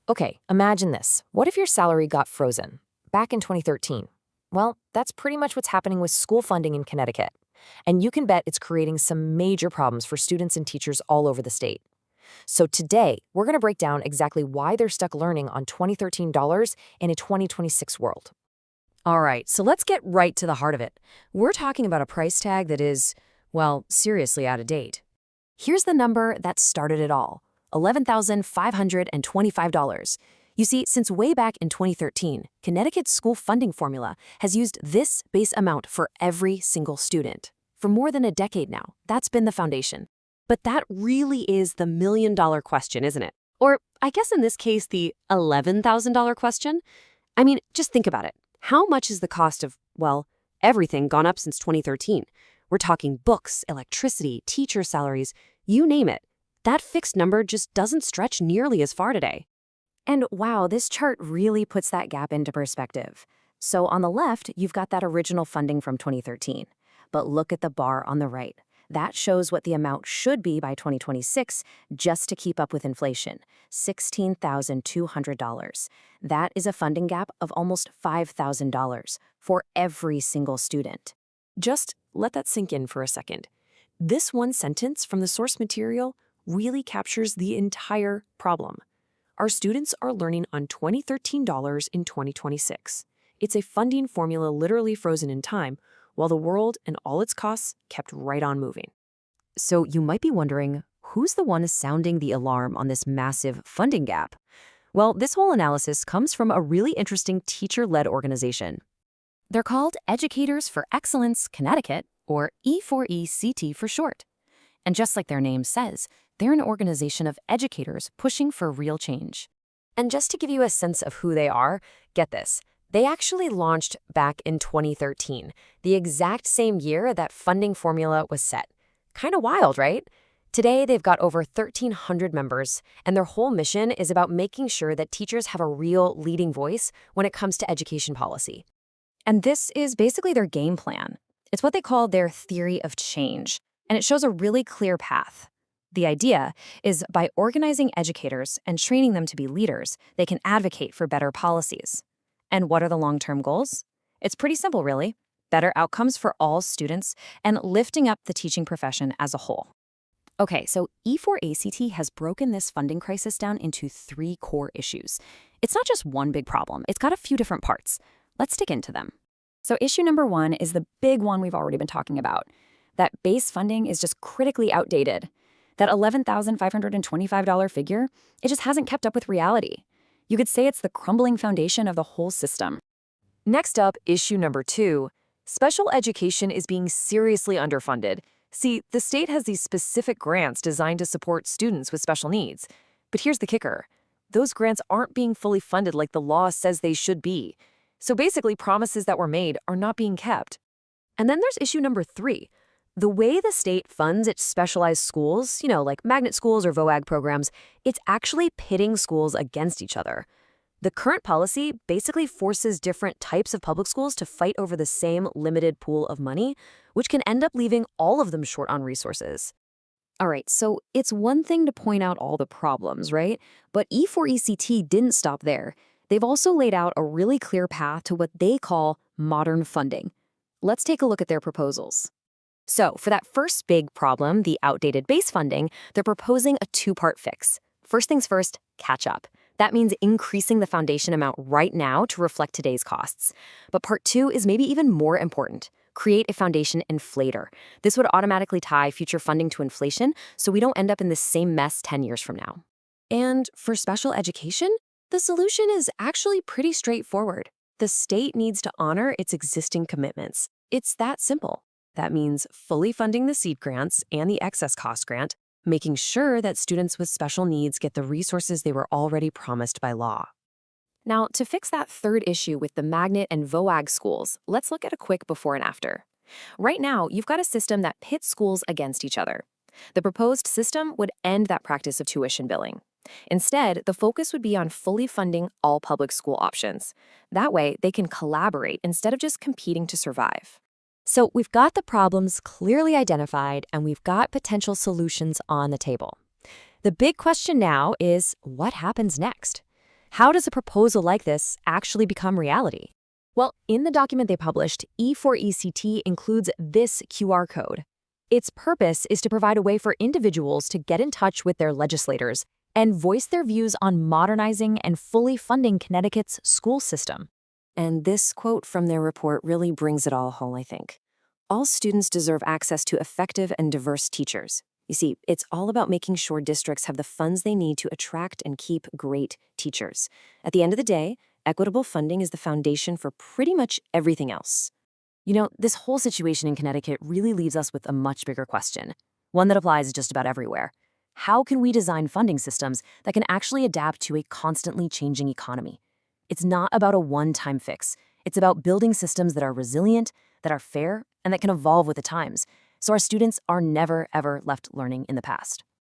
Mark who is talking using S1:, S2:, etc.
S1: Okay, imagine this. What if your salary got frozen? Back in 2013. Well, that's pretty much what's happening with school funding in Connecticut. And you can bet it's creating some major problems for students and teachers all over the state. So today, we're going to break down exactly why they're stuck learning on $2013 in a 2026 world. All right, so let's get right to the heart of it. We're talking about a price tag that is, well, seriously out of date. Here's the number that started it all, $11,525. You see, since way back in 2013, Connecticut's school funding formula has used this base amount for every single student. For more than a decade now, that's been the foundation. But that really is the million-dollar question, isn't it? Or, I guess in this case, the $11,000 question? I mean, just think about it. How much is the cost of, well, everything gone up since 2013? We're talking books, electricity, teacher salaries, you name it. That fixed number just doesn't stretch nearly as far today. And wow, this chart really puts that gap into perspective. So on the left, you've got that original funding from 2013. But look at the bar on the right. That shows what the amount should be by 2026 just to keep up with inflation, $16,200. That is a funding gap of almost $5,000 for every single student. Just let that sink in for a second. This one sentence from the source material really captures the entire problem. Our students are learning on $2013 in 2026. It's a funding formula literally frozen in time, while the world and all its costs kept right on moving. So you might be wondering, who's the one sounding the alarm on this massive funding gap? Well, this whole analysis comes from a really interesting teacher-led organization. They're called Educators for Excellence-Connecticut, or E4ECT for short. And just like their name says, they're an organization of educators pushing for real change. And just to give you a sense of who they are, get this. They actually launched back in 2013, the exact same year that funding formula was set. Kind of wild, right? Today, they've got over 1,300 members, and their whole mission is about making sure that teachers have a real leading voice when it comes to education policy. And this is basically their game plan. It's what they call their theory of change, and it shows a really clear path. The idea is by organizing educators and training them to be leaders, they can advocate for better policies. And what are the long-term goals? It's pretty simple, really. Better outcomes for all students and lifting up the teaching profession as a whole. Okay, so E4ACT has broken this funding crisis down into 3 core issues. It's not just one big problem. It's got a few different parts. Let's dig into them.
S2: So issue number 1 is the big one we've already been talking about. That base funding is just critically outdated. That $11,525 figure, it just hasn't kept up with reality. You could say it's the crumbling foundation of the whole system.
S1: Next up, issue number 2. Special education is being seriously underfunded. See, the state has these specific grants designed to support students with special needs. But here's the kicker. Those grants aren't being fully funded like the law says they should be. So basically, promises that were made are not being kept. And then there's issue number 3. The way the state funds its specialized schools, like magnet schools or VOAG programs, it's actually pitting schools against each other. The current policy basically forces different types of public schools to fight over the same limited pool of money, which can end up leaving all of them short on resources. All right, so it's one thing to point out all the problems, right? But E4ECT didn't stop there. They've also laid out a really clear path to what they call modern funding. Let's take a look at their proposals. So for that first big problem, the outdated base funding, they're proposing a 2-part fix. First things first, catch up. That means increasing the foundation amount right now to reflect today's costs. But part 2 is maybe even more important. Create a foundation inflator. This would automatically tie future funding to inflation so we don't end up in the same mess 10 years from now. And for special education, the solution is actually pretty straightforward. The state needs to honor its existing commitments. It's that simple. That means fully funding the seed grants and the excess cost grant, making sure that students with special needs get the resources they were already promised by law. Now, to fix that third issue with the magnet and VOAG schools, let's look at a quick before and after. Right now, you've got a system that pits schools against each other. The proposed system would end that practice of tuition billing. Instead, the focus would be on fully funding all public school options. That way, they can collaborate instead of just competing to survive. So we've got the problems clearly identified, and we've got potential solutions on the table. The big question now is, what happens next? How does a proposal like this actually become reality? Well, in the document they published, E4ECT includes this QR code. Its purpose is to provide a way for individuals to get in touch with their legislators and voice their views on modernizing and fully funding Connecticut's school system.
S3: And this quote from their report really brings it all home, I think. All students deserve access to effective and diverse teachers. You see, it's all about making sure districts have the funds they need to attract and keep great teachers. At the end of the day, equitable funding is the foundation for pretty much everything else.
S1: You know, this whole situation in Connecticut really leaves us with a much bigger question, one that applies just about everywhere. How can we design funding systems that can actually adapt to a constantly changing economy? It's not about a one-time fix. It's about building systems that are resilient, that are fair, and that can evolve with the times, so our students are never, ever left learning in the past.